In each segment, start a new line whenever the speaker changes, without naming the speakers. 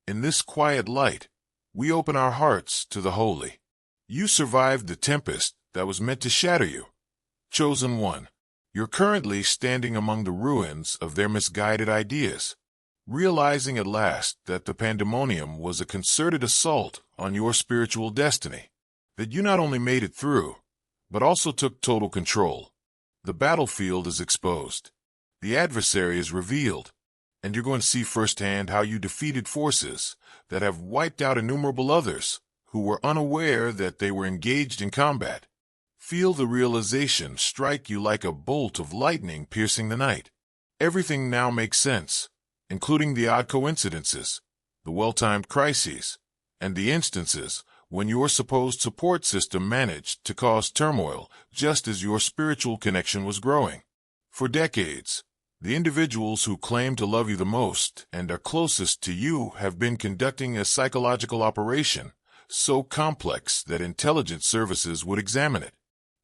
In this quiet light, we open our hearts to the holy. You survived the tempest that was meant to shatter you. Chosen one, you're currently standing among the ruins of their misguided ideas, realizing at last that the pandemonium was a concerted assault on your spiritual destiny, that you not only made it through, but also took total control. The battlefield is exposed. The adversary is revealed, and you're going to see firsthand how you defeated forces that have wiped out innumerable others who were unaware that they were engaged in combat. Feel the realization strike you like a bolt of lightning piercing the night. Everything now makes sense, including the odd coincidences, the well-timed crises, and the instances when your supposed support system managed to cause turmoil just as your spiritual connection was growing. For decades, the individuals who claim to love you the most and are closest to you have been conducting a psychological operation so complex that intelligence services would examine it.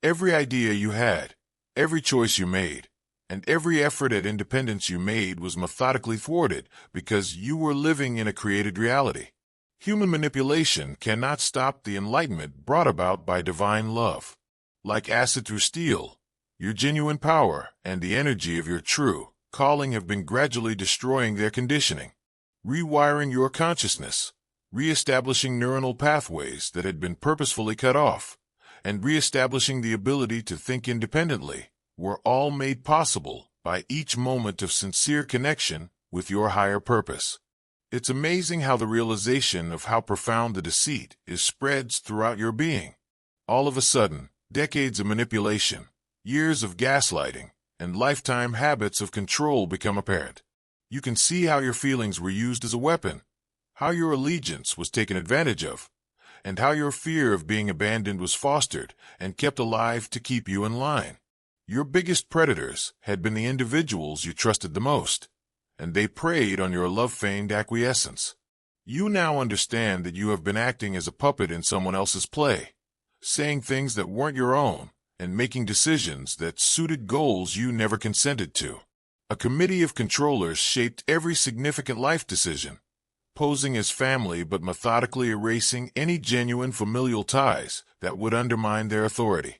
Every idea you had, every choice you made, and every effort at independence you made was methodically thwarted because you were living in a created reality. Human manipulation cannot stop the enlightenment brought about by divine love. Like acid through steel, your genuine power and the energy of your true calling have been gradually destroying their conditioning, rewiring your consciousness, reestablishing neuronal pathways that had been purposefully cut off, and reestablishing the ability to think independently, were all made possible by each moment of sincere connection with your higher purpose. It's amazing how the realization of how profound the deceit is spreads throughout your being. All of a sudden, decades of manipulation, years of gaslighting, and lifetime habits of control become apparent. You can see how your feelings were used as a weapon, how your allegiance was taken advantage of, and how your fear of being abandoned was fostered and kept alive to keep you in line. Your biggest predators had been the individuals you trusted the most, and they preyed on your love-feigned acquiescence. You now understand that you have been acting as a puppet in someone else's play, saying things that weren't your own, and making decisions that suited goals you never consented to. A committee of controllers shaped every significant life decision, posing as family but methodically erasing any genuine familial ties that would undermine their authority.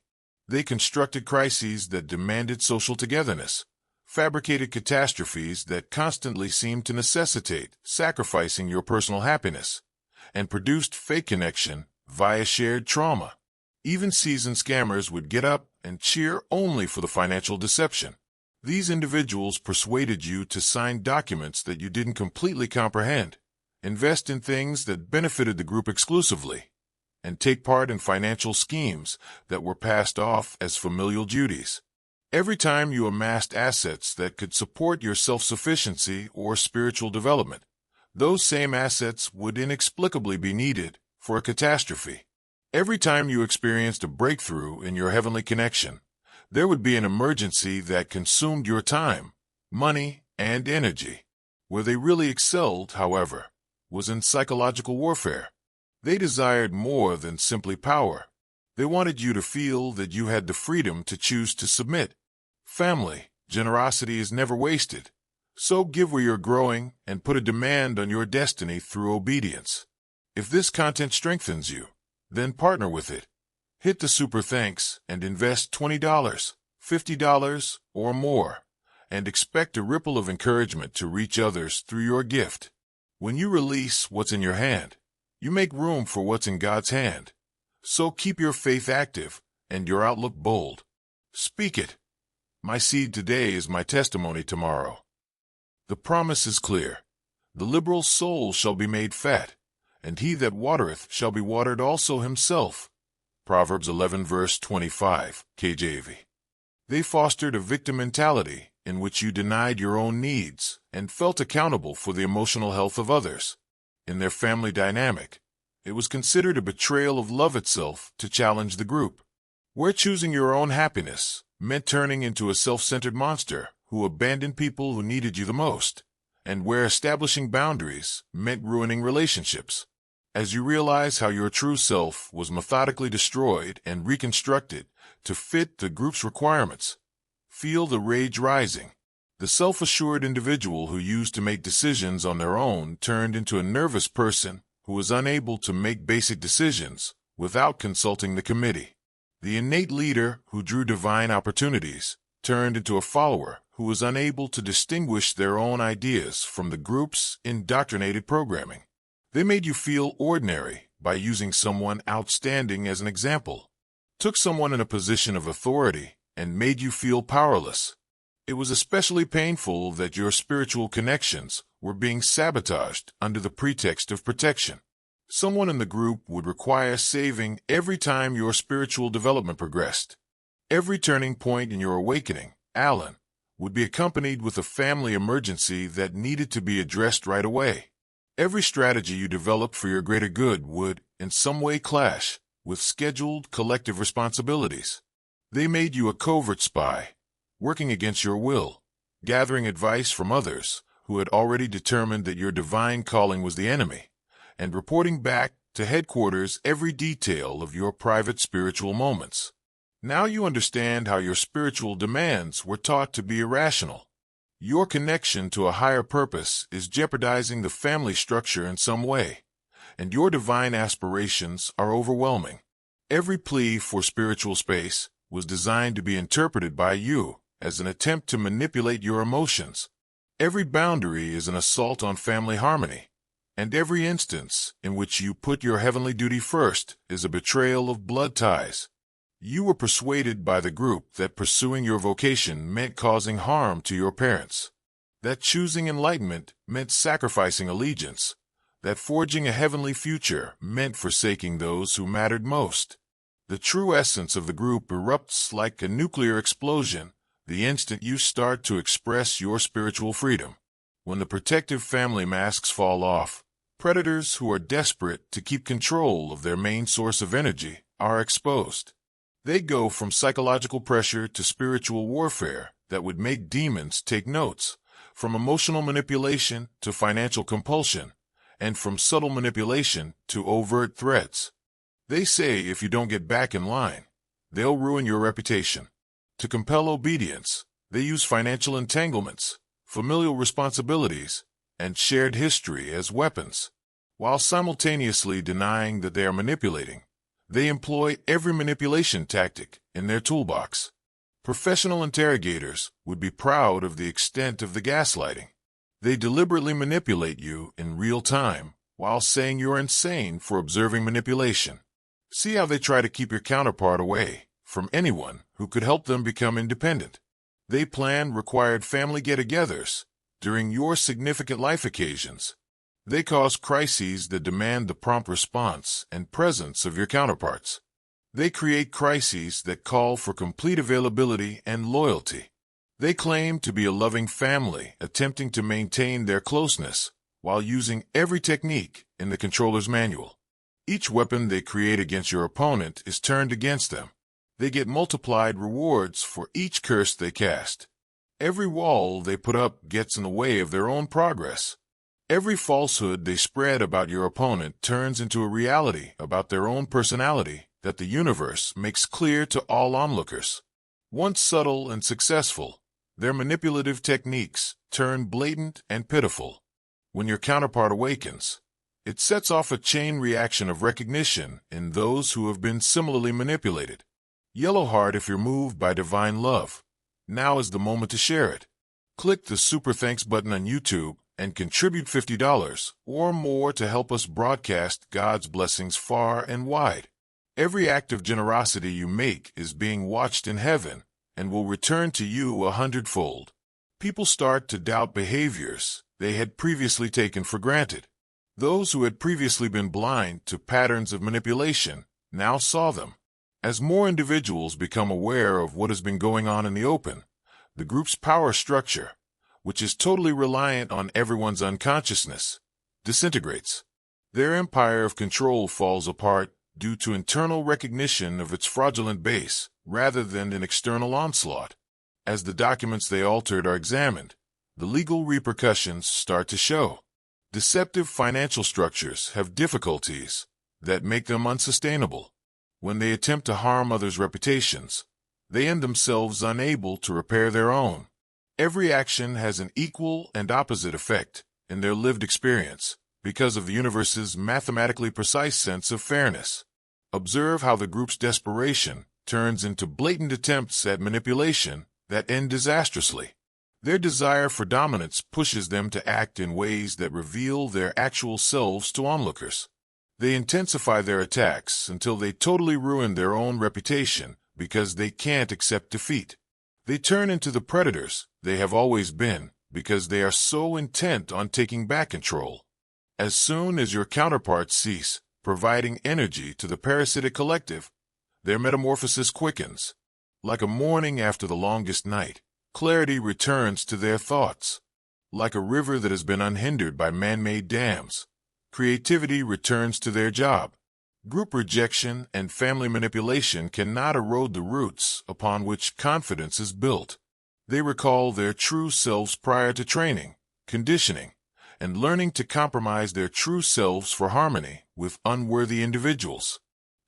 They constructed crises that demanded social togetherness, fabricated catastrophes that constantly seemed to necessitate sacrificing your personal happiness, and produced fake connection via shared trauma. Even seasoned scammers would get up and cheer only for the financial deception. These individuals persuaded you to sign documents that you didn't completely comprehend, invest in things that benefited the group exclusively, and take part in financial schemes that were passed off as familial duties. Every time you amassed assets that could support your self-sufficiency or spiritual development, those same assets would inexplicably be needed for a catastrophe. Every time you experienced a breakthrough in your heavenly connection, there would be an emergency that consumed your time, money, and energy. Where they really excelled, however, was in psychological warfare. They desired more than simply power. They wanted you to feel that you had the freedom to choose to submit. Family, generosity is never wasted. So give where you're growing and put a demand on your destiny through obedience. If this content strengthens you, then partner with it. Hit the super thanks and invest $20, $50, or more, and expect a ripple of encouragement to reach others through your gift. When you release what's in your hand, you make room for what's in God's hand. So keep your faith active and your outlook bold. Speak it. My seed today is my testimony tomorrow. The promise is clear. The liberal soul shall be made fat, and he that watereth shall be watered also himself. Proverbs 11 verse 25, KJV. They fostered a victim mentality in which you denied your own needs and felt accountable for the emotional health of others. In their family dynamic, it was considered a betrayal of love itself to challenge the group. Where choosing your own happiness meant turning into a self-centered monster who abandoned people who needed you the most, and where establishing boundaries meant ruining relationships. As you realize how your true self was methodically destroyed and reconstructed to fit the group's requirements, feel the rage rising. The self-assured individual who used to make decisions on their own turned into a nervous person who was unable to make basic decisions without consulting the committee. The innate leader who drew divine opportunities turned into a follower who was unable to distinguish their own ideas from the group's indoctrinated programming. They made you feel ordinary by using someone outstanding as an example, took someone in a position of authority, and made you feel powerless. It was especially painful that your spiritual connections were being sabotaged under the pretext of protection. Someone in the group would require saving every time your spiritual development progressed. Every turning point in your awakening, Alan, would be accompanied with a family emergency that needed to be addressed right away. Every strategy you developed for your greater good would, in some way, clash with scheduled collective responsibilities. They made you a covert spy, working against your will, gathering advice from others who had already determined that your divine calling was the enemy, and reporting back to headquarters every detail of your private spiritual moments. Now you understand how your spiritual demands were taught to be irrational. Your connection to a higher purpose is jeopardizing the family structure in some way, and your divine aspirations are overwhelming. Every plea for spiritual space was designed to be interpreted by you as an attempt to manipulate your emotions. Every boundary is an assault on family harmony, and every instance in which you put your heavenly duty first is a betrayal of blood ties. You were persuaded by the group that pursuing your vocation meant causing harm to your parents, that choosing enlightenment meant sacrificing allegiance, that forging a heavenly future meant forsaking those who mattered most. The true essence of the group erupts like a nuclear explosion the instant you start to express your spiritual freedom. When the protective family masks fall off, predators who are desperate to keep control of their main source of energy are exposed. They go from psychological pressure to spiritual warfare that would make demons take notes, from emotional manipulation to financial compulsion, and from subtle manipulation to overt threats. They say if you don't get back in line, they'll ruin your reputation. To compel obedience, they use financial entanglements, familial responsibilities, and shared history as weapons. While simultaneously denying that they are manipulating, they employ every manipulation tactic in their toolbox. Professional interrogators would be proud of the extent of the gaslighting. They deliberately manipulate you in real time while saying you're insane for observing manipulation. See how they try to keep your counterpart away from anyone who could help them become independent. They plan required family get-togethers during your significant life occasions. They cause crises that demand the prompt response and presence of your counterparts. They create crises that call for complete availability and loyalty. They claim to be a loving family attempting to maintain their closeness while using every technique in the controller's manual. Each weapon they create against your opponent is turned against them. They get multiplied rewards for each curse they cast. Every wall they put up gets in the way of their own progress. Every falsehood they spread about your opponent turns into a reality about their own personality that the universe makes clear to all onlookers. Once subtle and successful, their manipulative techniques turn blatant and pitiful. When your counterpart awakens, it sets off a chain reaction of recognition in those who have been similarly manipulated. Yellow heart if you're moved by divine love. Now is the moment to share it. Click the Super Thanks button on YouTube and contribute $50 or more to help us broadcast God's blessings far and wide. Every act of generosity you make is being watched in heaven and will return to you 100-fold. People start to doubt behaviors they had previously taken for granted. Those who had previously been blind to patterns of manipulation now saw them. As more individuals become aware of what has been going on in the open, the group's power structure, which is totally reliant on everyone's unconsciousness, disintegrates. Their empire of control falls apart due to internal recognition of its fraudulent base rather than an external onslaught. As the documents they altered are examined, the legal repercussions start to show. Deceptive financial structures have difficulties that make them unsustainable. When they attempt to harm others' reputations, they end themselves unable to repair their own. Every action has an equal and opposite effect in their lived experience because of the universe's mathematically precise sense of fairness. Observe how the group's desperation turns into blatant attempts at manipulation that end disastrously. Their desire for dominance pushes them to act in ways that reveal their actual selves to onlookers. They intensify their attacks until they totally ruin their own reputation because they can't accept defeat. They turn into the predators they have always been because they are so intent on taking back control. As soon as your counterparts cease providing energy to the parasitic collective, their metamorphosis quickens. Like a morning after the longest night, clarity returns to their thoughts. Like a river that has been unhindered by man-made dams, creativity returns to their job. Group rejection and family manipulation cannot erode the roots upon which confidence is built. They recall their true selves prior to training, conditioning, and learning to compromise their true selves for harmony with unworthy individuals.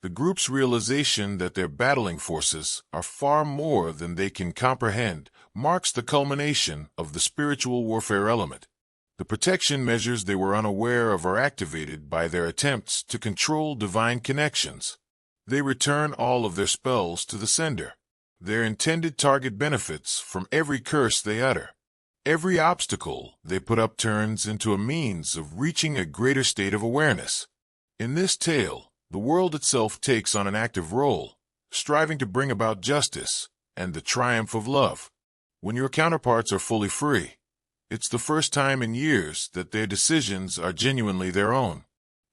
The group's realization that their battling forces are far more than they can comprehend marks the culmination of the spiritual warfare element. The protection measures they were unaware of are activated by their attempts to control divine connections. They return all of their spells to the sender. Their intended target benefits from every curse they utter. Every obstacle they put up turns into a means of reaching a greater state of awareness. In this tale, the world itself takes on an active role, striving to bring about justice and the triumph of love. When your counterparts are fully free, it's the first time in years that their decisions are genuinely their own.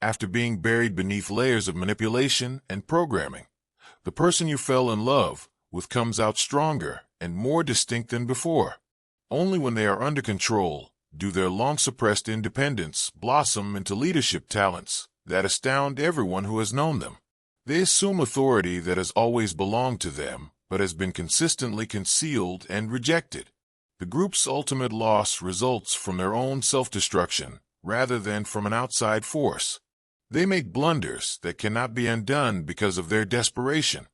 After being buried beneath layers of manipulation and programming, the person you fell in love with comes out stronger and more distinct than before. Only when they are under control do their long-suppressed independence blossom into leadership talents that astound everyone who has known them. They assume authority that has always belonged to them, but has been consistently concealed and rejected. The group's ultimate loss results from their own self-destruction, rather than from an outside force. They make blunders that cannot be undone because of their desperation.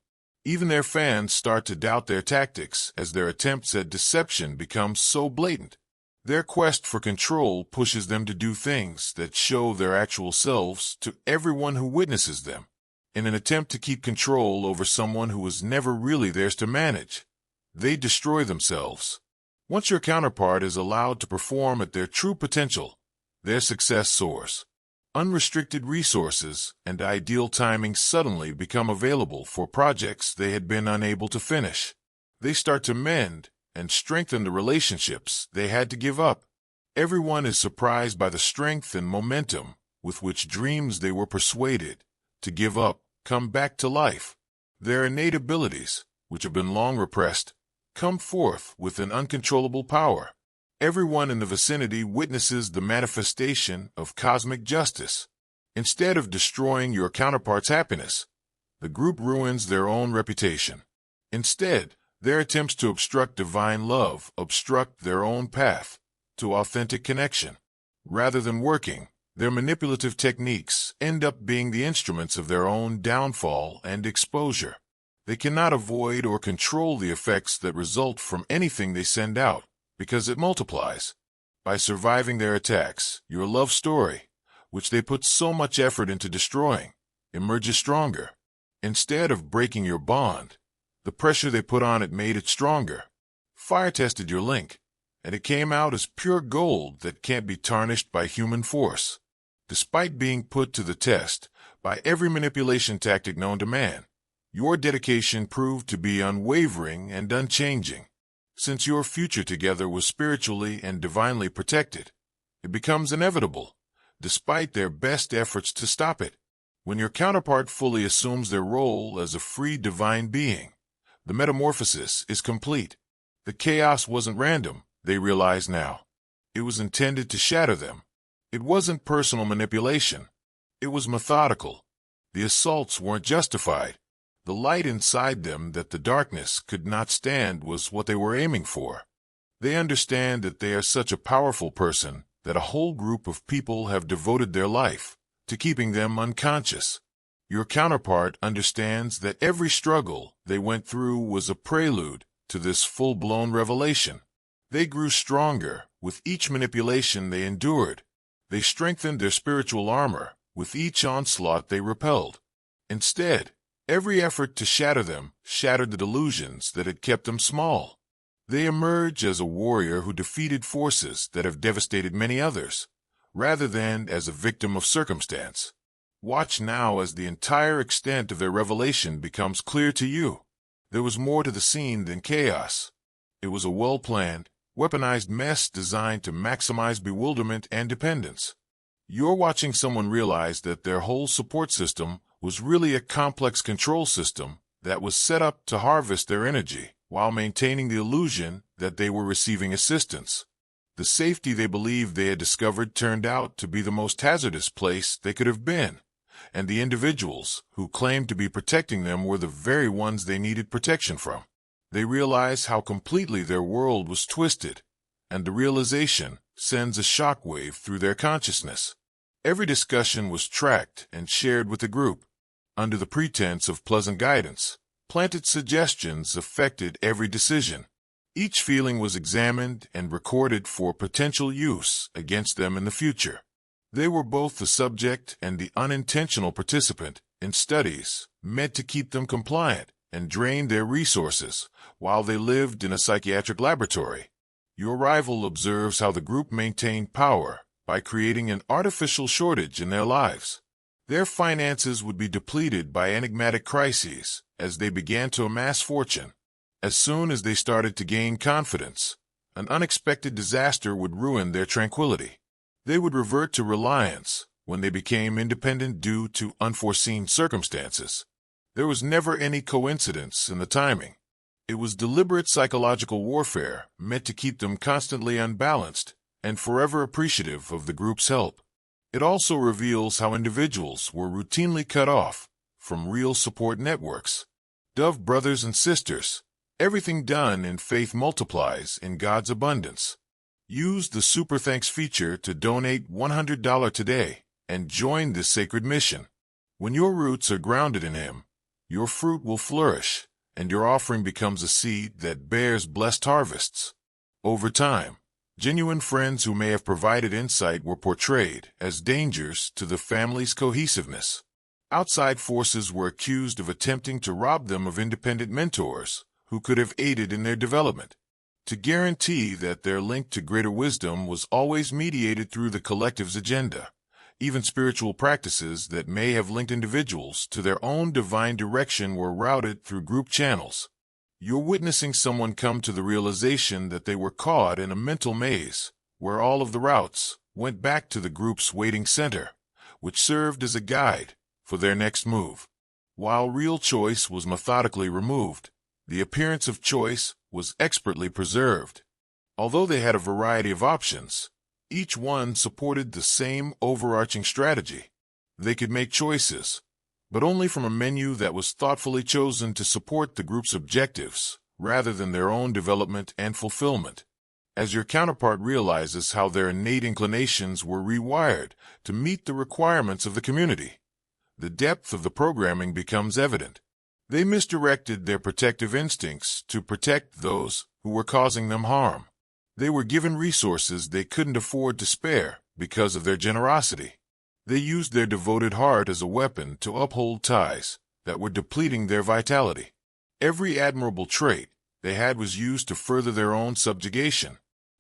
Even their fans start to doubt their tactics as their attempts at deception become so blatant. Their quest for control pushes them to do things that show their actual selves to everyone who witnesses them, in an attempt to keep control over someone who was never really theirs to manage. They destroy themselves. Once your counterpart is allowed to perform at their true potential, their success soars. Unrestricted resources and ideal timing suddenly become available for projects they had been unable to finish. They start to mend and strengthen the relationships they had to give up. Everyone is surprised by the strength and momentum with which dreams they were persuaded to give up come back to life. Their innate abilities, which have been long repressed, come forth with an uncontrollable power. Everyone in the vicinity witnesses the manifestation of cosmic justice. Instead of destroying your counterpart's happiness, the group ruins their own reputation. Instead, their attempts to obstruct divine love obstruct their own path to authentic connection. Rather than working, their manipulative techniques end up being the instruments of their own downfall and exposure. They cannot avoid or control the effects that result from anything they send out, because it multiplies. By surviving their attacks, your love story, which they put so much effort into destroying, emerges stronger. Instead of breaking your bond, the pressure they put on it made it stronger. Fire tested your link, and it came out as pure gold that can't be tarnished by human force. Despite being put to the test by every manipulation tactic known to man, your dedication proved to be unwavering and unchanging. Since your future together was spiritually and divinely protected, it becomes inevitable, despite their best efforts to stop it. When your counterpart fully assumes their role as a free divine being, the metamorphosis is complete. The chaos wasn't random, they realize now. It was intended to shatter them. It wasn't personal manipulation. It was methodical. The assaults weren't justified. The light inside them that the darkness could not stand was what they were aiming for. They understand that they are such a powerful person that a whole group of people have devoted their life to keeping them unconscious. Your counterpart understands that every struggle they went through was a prelude to this full-blown revelation. They grew stronger with each manipulation they endured. They strengthened their spiritual armor with each onslaught they repelled. Instead, every effort to shatter them shattered the delusions that had kept them small. They emerge as a warrior who defeated forces that have devastated many others, rather than as a victim of circumstance. Watch now as the entire extent of their revelation becomes clear to you. There was more to the scene than chaos. It was a well-planned, weaponized mess designed to maximize bewilderment and dependence. You're watching someone realize that their whole support system was really a complex control system that was set up to harvest their energy while maintaining the illusion that they were receiving assistance. The safety they believed they had discovered turned out to be the most hazardous place they could have been, and the individuals who claimed to be protecting them were the very ones they needed protection from. They realized how completely their world was twisted, and the realization sends a shockwave through their consciousness. Every discussion was tracked and shared with the group. Under the pretense of pleasant guidance, planted suggestions affected every decision. Each feeling was examined and recorded for potential use against them in the future. They were both the subject and the unintentional participant in studies meant to keep them compliant and drain their resources while they lived in a psychiatric laboratory. Your rival observes how the group maintained power by creating an artificial shortage in their lives. Their finances would be depleted by enigmatic crises as they began to amass fortune. As soon as they started to gain confidence, an unexpected disaster would ruin their tranquility. They would revert to reliance when they became independent due to unforeseen circumstances. There was never any coincidence in the timing. It was deliberate psychological warfare meant to keep them constantly unbalanced and forever appreciative of the group's help. It also reveals how individuals were routinely cut off from real support networks. Dove brothers and sisters, everything done in faith multiplies in God's abundance. Use the Super Thanks feature to donate $100 today and join this sacred mission. When your roots are grounded in Him, your fruit will flourish, and your offering becomes a seed that bears blessed harvests. Over time, genuine friends who may have provided insight were portrayed as dangers to the family's cohesiveness. Outside forces were accused of attempting to rob them of independent mentors who could have aided in their development. To guarantee that their link to greater wisdom was always mediated through the collective's agenda, even spiritual practices that may have linked individuals to their own divine direction were routed through group channels. You're witnessing someone come to the realization that they were caught in a mental maze, where all of the routes went back to the group's waiting center, which served as a guide for their next move. While real choice was methodically removed, the appearance of choice was expertly preserved. Although they had a variety of options, each one supported the same overarching strategy. They could make choices, but only from a menu that was thoughtfully chosen to support the group's objectives, rather than their own development and fulfillment. As your counterpart realizes how their innate inclinations were rewired to meet the requirements of the community, the depth of the programming becomes evident. They misdirected their protective instincts to protect those who were causing them harm. They were given resources they couldn't afford to spare because of their generosity. They used their devoted heart as a weapon to uphold ties that were depleting their vitality. Every admirable trait they had was used to further their own subjugation.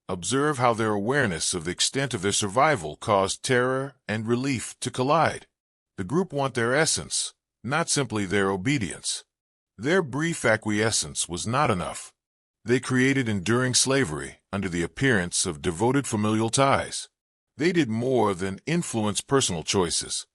Observe how their awareness of the extent of their survival caused terror and relief to collide. The group want their essence, not simply their obedience. Their brief acquiescence was not enough. They created enduring slavery under the appearance of devoted familial ties. They did more than influence personal choices.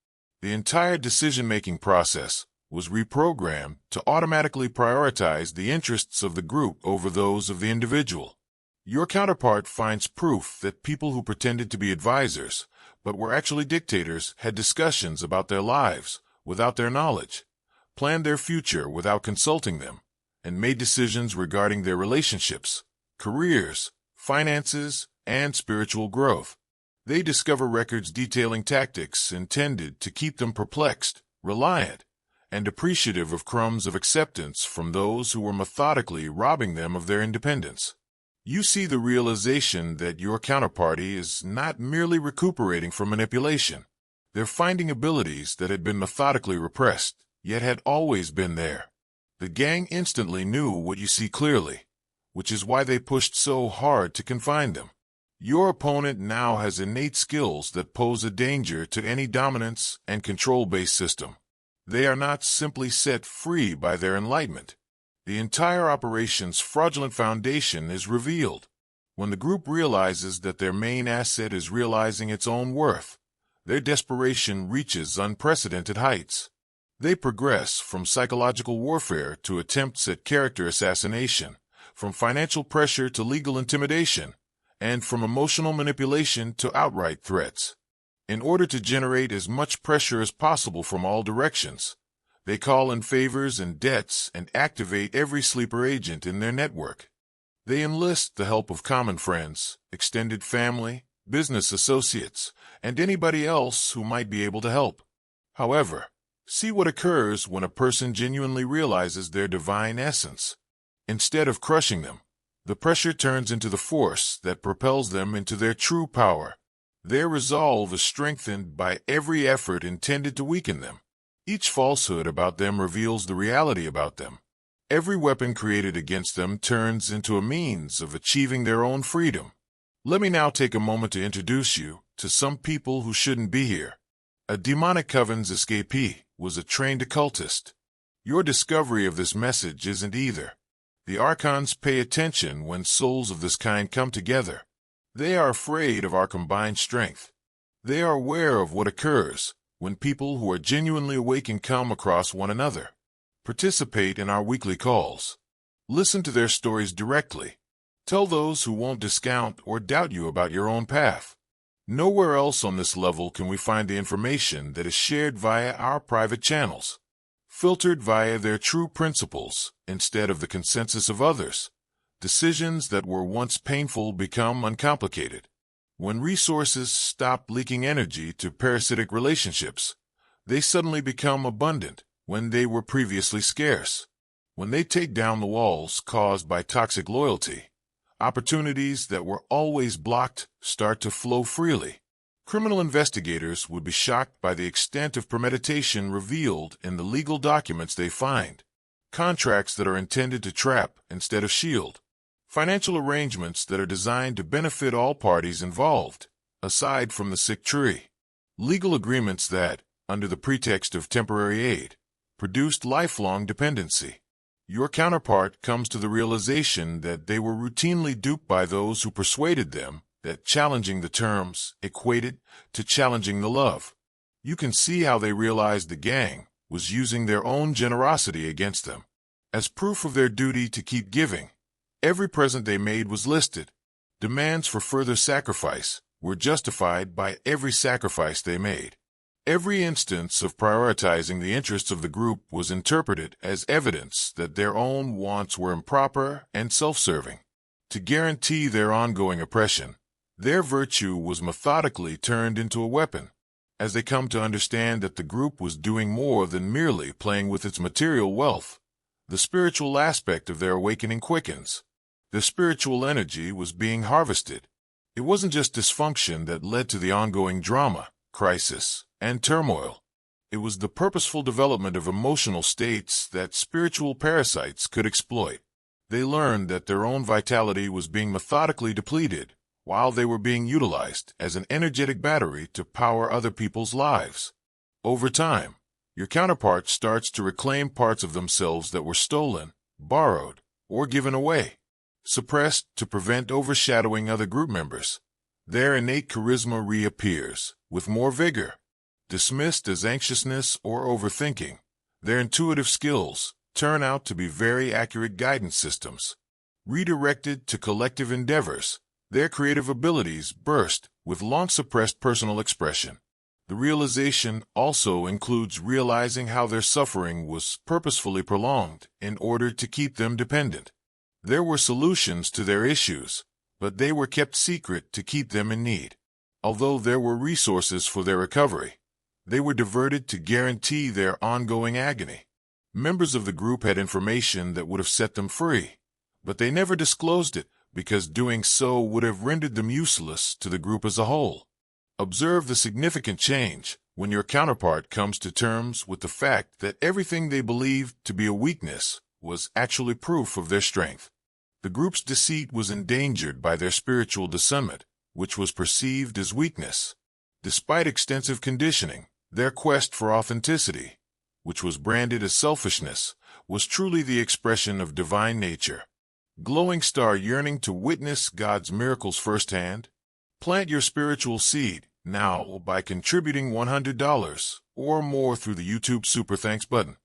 The entire decision-making process was reprogrammed to automatically prioritize the interests of the group over those of the individual. Your counterpart finds proof that people who pretended to be advisors but were actually dictators had discussions about their lives without their knowledge, planned their future without consulting them, and made decisions regarding their relationships, careers, finances, and spiritual growth. They discover records detailing tactics intended to keep them perplexed, reliant, and appreciative of crumbs of acceptance from those who were methodically robbing them of their independence. You see the realization that your counterparty is not merely recuperating from manipulation. They're finding abilities that had been methodically repressed, yet had always been there. The gang instantly knew what you see clearly, which is why they pushed so hard to confine them. Your opponent now has innate skills that pose a danger to any dominance and control-based system. They are not simply set free by their enlightenment. The entire operation's fraudulent foundation is revealed. When the group realizes that their main asset is realizing its own worth, their desperation reaches unprecedented heights. They progress from psychological warfare to attempts at character assassination, from financial pressure to legal intimidation, and from emotional manipulation to outright threats. In order to generate as much pressure as possible from all directions, they call in favors and debts and activate every sleeper agent in their network. They enlist the help of common friends, extended family, business associates, and anybody else who might be able to help. However, see what occurs when a person genuinely realizes their divine essence. Instead of crushing them, the pressure turns into the force that propels them into their true power. Their resolve is strengthened by every effort intended to weaken them. Each falsehood about them reveals the reality about them. Every weapon created against them turns into a means of achieving their own freedom. Let me now take a moment to introduce you to some people who shouldn't be here. A demonic coven's escapee was a trained occultist. Your discovery of this message isn't either. The Archons pay attention when souls of this kind come together. They are afraid of our combined strength. They are aware of what occurs when people who are genuinely awakened come across one another. Participate in our weekly calls. Listen to their stories directly. Tell those who won't discount or doubt you about your own path. Nowhere else on this level can we find the information that is shared via our private channels, filtered via their true principles instead of the consensus of others. Decisions that were once painful become uncomplicated. When resources stop leaking energy to parasitic relationships, they suddenly become abundant when they were previously scarce. When they take down the walls caused by toxic loyalty, opportunities that were always blocked start to flow freely. Criminal investigators would be shocked by the extent of premeditation revealed in the legal documents they find. Contracts that are intended to trap instead of shield. Financial arrangements that are designed to benefit all parties involved, aside from the sick tree. Legal agreements that, under the pretext of temporary aid, produced lifelong dependency. Your counterpart comes to the realization that they were routinely duped by those who persuaded them that challenging the terms equated to challenging the love. You can see how they realized the gang was using their own generosity against them. As proof of their duty to keep giving, every present they made was listed. Demands for further sacrifice were justified by every sacrifice they made. Every instance of prioritizing the interests of the group was interpreted as evidence that their own wants were improper and self-serving. To guarantee their ongoing oppression, their virtue was methodically turned into a weapon. As they come to understand that the group was doing more than merely playing with its material wealth, the spiritual aspect of their awakening quickens. The spiritual energy was being harvested. It wasn't just dysfunction that led to the ongoing drama, crisis, and turmoil. It was the purposeful development of emotional states that spiritual parasites could exploit. They learned that their own vitality was being methodically depleted, while they were being utilized as an energetic battery to power other people's lives. Over time, your counterpart starts to reclaim parts of themselves that were stolen, borrowed, or given away, suppressed to prevent overshadowing other group members. Their innate charisma reappears, with more vigor. Dismissed as anxiousness or overthinking, their intuitive skills turn out to be very accurate guidance systems. Redirected to collective endeavors, their creative abilities burst with long-suppressed personal expression. The realization also includes realizing how their suffering was purposefully prolonged in order to keep them dependent. There were solutions to their issues, but they were kept secret to keep them in need. Although there were resources for their recovery, they were diverted to guarantee their ongoing agony. Members of the group had information that would have set them free, but they never disclosed it because doing so would have rendered them useless to the group as a whole. Observe the significant change when your counterpart comes to terms with the fact that everything they believed to be a weakness was actually proof of their strength. The group's deceit was endangered by their spiritual discernment, which was perceived as weakness. Despite extensive conditioning, their quest for authenticity, which was branded as selfishness, was truly the expression of divine nature. Glowing star yearning to witness God's miracles firsthand? Plant your spiritual seed now by contributing $100 or more through the YouTube Super Thanks button.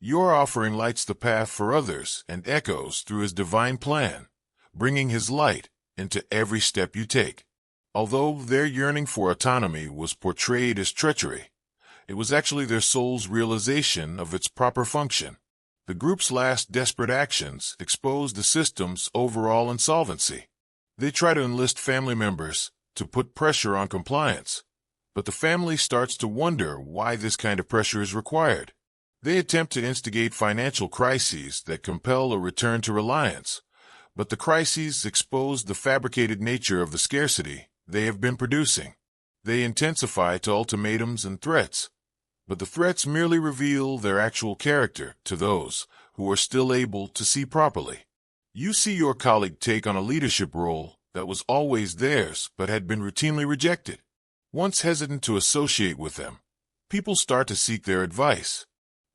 Your offering lights the path for others and echoes through His divine plan, bringing His light into every step you take. Although their yearning for autonomy was portrayed as treachery, it was actually their soul's realization of its proper function. The group's last desperate actions exposed the system's overall insolvency. They try to enlist family members to put pressure on compliance, but the family starts to wonder why this kind of pressure is required. They attempt to instigate financial crises that compel a return to reliance, but the crises expose the fabricated nature of the scarcity they have been producing. They intensify to ultimatums and threats, but the threats merely reveal their actual character to those who are still able to see properly. You see your colleague take on a leadership role that was always theirs but had been routinely rejected. Once hesitant to associate with them, people start to seek their advice.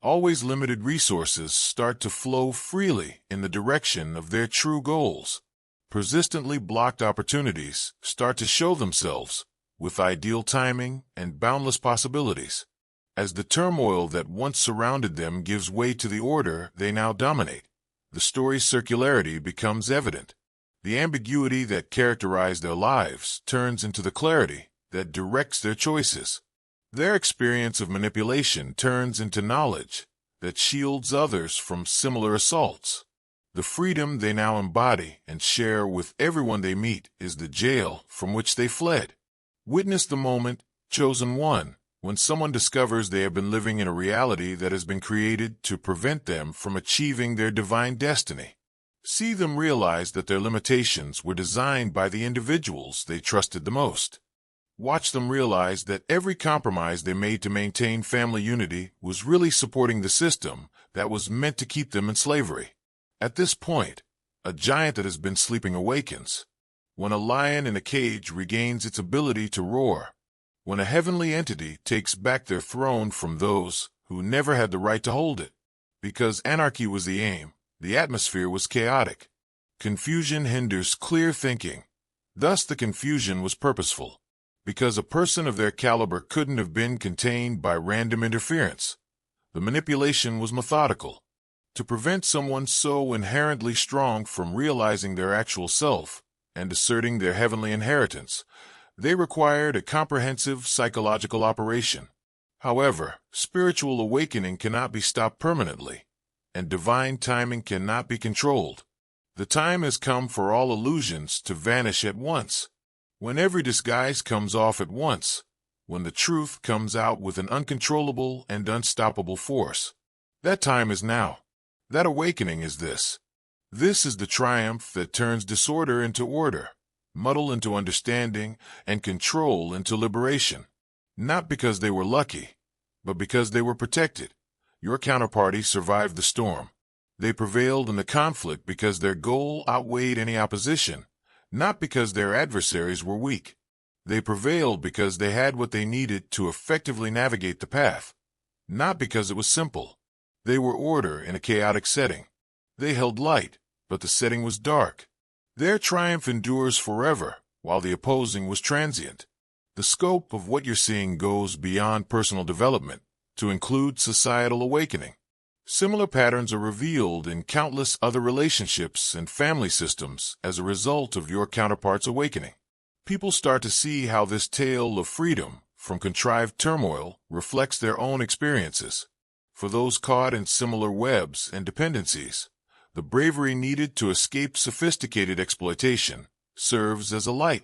Always limited resources start to flow freely in the direction of their true goals. Persistently blocked opportunities start to show themselves with ideal timing and boundless possibilities. As the turmoil that once surrounded them gives way to the order they now dominate, the story's circularity becomes evident. The ambiguity that characterized their lives turns into the clarity that directs their choices. Their experience of manipulation turns into knowledge that shields others from similar assaults. The freedom they now embody and share with everyone they meet is the jail from which they fled. Witness the moment, chosen one, when someone discovers they have been living in a reality that has been created to prevent them from achieving their divine destiny. See them realize that their limitations were designed by the individuals they trusted the most. Watch them realize that every compromise they made to maintain family unity was really supporting the system that was meant to keep them in slavery. At this point, a giant that has been sleeping awakens. When a lion in a cage regains its ability to roar. When a heavenly entity takes back their throne from those who never had the right to hold it. Because anarchy was the aim, the atmosphere was chaotic. Confusion hinders clear thinking. Thus the confusion was purposeful. Because a person of their caliber couldn't have been contained by random interference. The manipulation was methodical. To prevent someone so inherently strong from realizing their actual self and asserting their heavenly inheritance, they required a comprehensive psychological operation. However, spiritual awakening cannot be stopped permanently, and divine timing cannot be controlled. The time has come for all illusions to vanish at once. When every disguise comes off at once, when the truth comes out with an uncontrollable and unstoppable force. That time is now. That awakening is this. This is the triumph that turns disorder into order, muddle into understanding, and control into liberation. Not because they were lucky, but because they were protected. Your counterparty survived the storm. They prevailed in the conflict because their goal outweighed any opposition. Not because their adversaries were weak. They prevailed because they had what they needed to effectively navigate the path. Not because it was simple. They were order in a chaotic setting. They held light, but the setting was dark. Their triumph endures forever, while the opposing was transient. The scope of what you're seeing goes beyond personal development to include societal awakening. Similar patterns are revealed in countless other relationships and family systems as a result of your counterpart's awakening. People start to see how this tale of freedom from contrived turmoil reflects their own experiences. For those caught in similar webs and dependencies, the bravery needed to escape sophisticated exploitation serves as a light.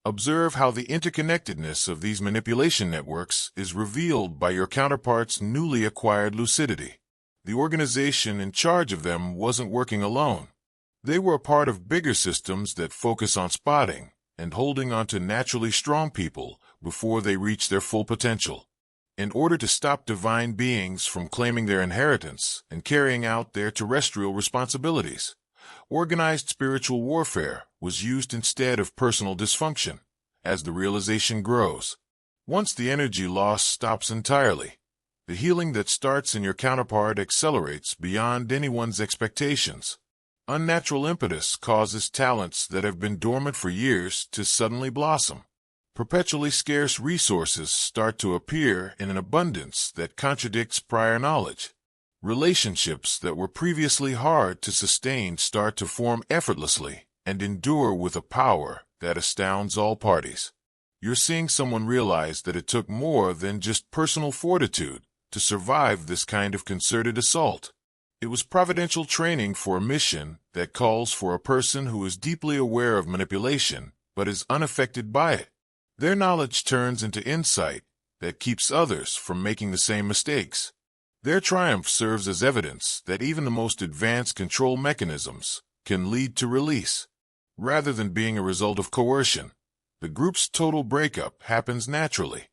Observe how the interconnectedness of these manipulation networks is revealed by your counterpart's newly acquired lucidity. The organization in charge of them wasn't working alone. They were a part of bigger systems that focus on spotting and holding on to naturally strong people before they reach their full potential. In order to stop divine beings from claiming their inheritance and carrying out their terrestrial responsibilities, organized spiritual warfare was used instead of personal dysfunction. As the realization grows, once the energy loss stops entirely, the healing that starts in your counterpart accelerates beyond anyone's expectations. Unnatural impetus causes talents that have been dormant for years to suddenly blossom. Perpetually scarce resources start to appear in an abundance that contradicts prior knowledge. Relationships that were previously hard to sustain start to form effortlessly and endure with a power that astounds all parties. You're seeing someone realize that it took more than just personal fortitude to survive this kind of concerted assault. It was providential training for a mission that calls for a person who is deeply aware of manipulation but is unaffected by it. Their knowledge turns into insight that keeps others from making the same mistakes. Their triumph serves as evidence that even the most advanced control mechanisms can lead to release. Rather than being a result of coercion, the group's total breakup happens naturally.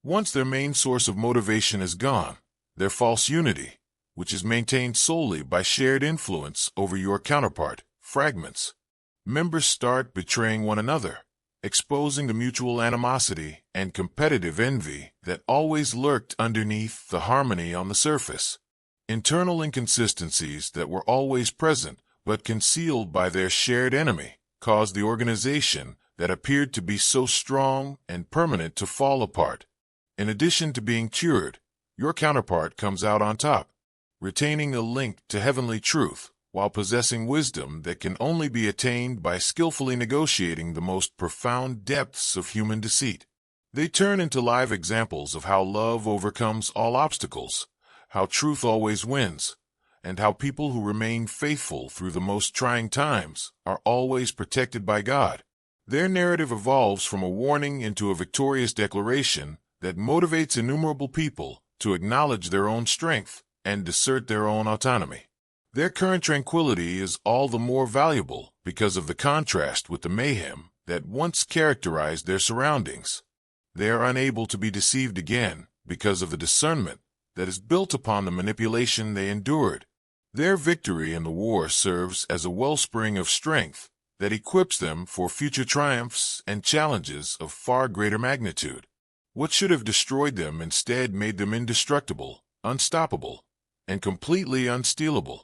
Once their main source of motivation is gone, their false unity, which is maintained solely by shared influence over your counterpart, fragments. Members start betraying one another, exposing the mutual animosity and competitive envy that always lurked underneath the harmony on the surface. Internal inconsistencies that were always present but concealed by their shared enemy caused the organization that appeared to be so strong and permanent to fall apart. In addition to being cured, your counterpart comes out on top, retaining a link to heavenly truth while possessing wisdom that can only be attained by skillfully negotiating the most profound depths of human deceit. They turn into live examples of how love overcomes all obstacles, how truth always wins, and how people who remain faithful through the most trying times are always protected by God. Their narrative evolves from a warning into a victorious declaration that motivates innumerable people to acknowledge their own strength and assert their own autonomy. Their current tranquility is all the more valuable because of the contrast with the mayhem that once characterized their surroundings. They are unable to be deceived again because of the discernment that is built upon the manipulation they endured. Their victory in the war serves as a wellspring of strength that equips them for future triumphs and challenges of far greater magnitude. What should have destroyed them instead made them indestructible, unstoppable, and completely unstealable.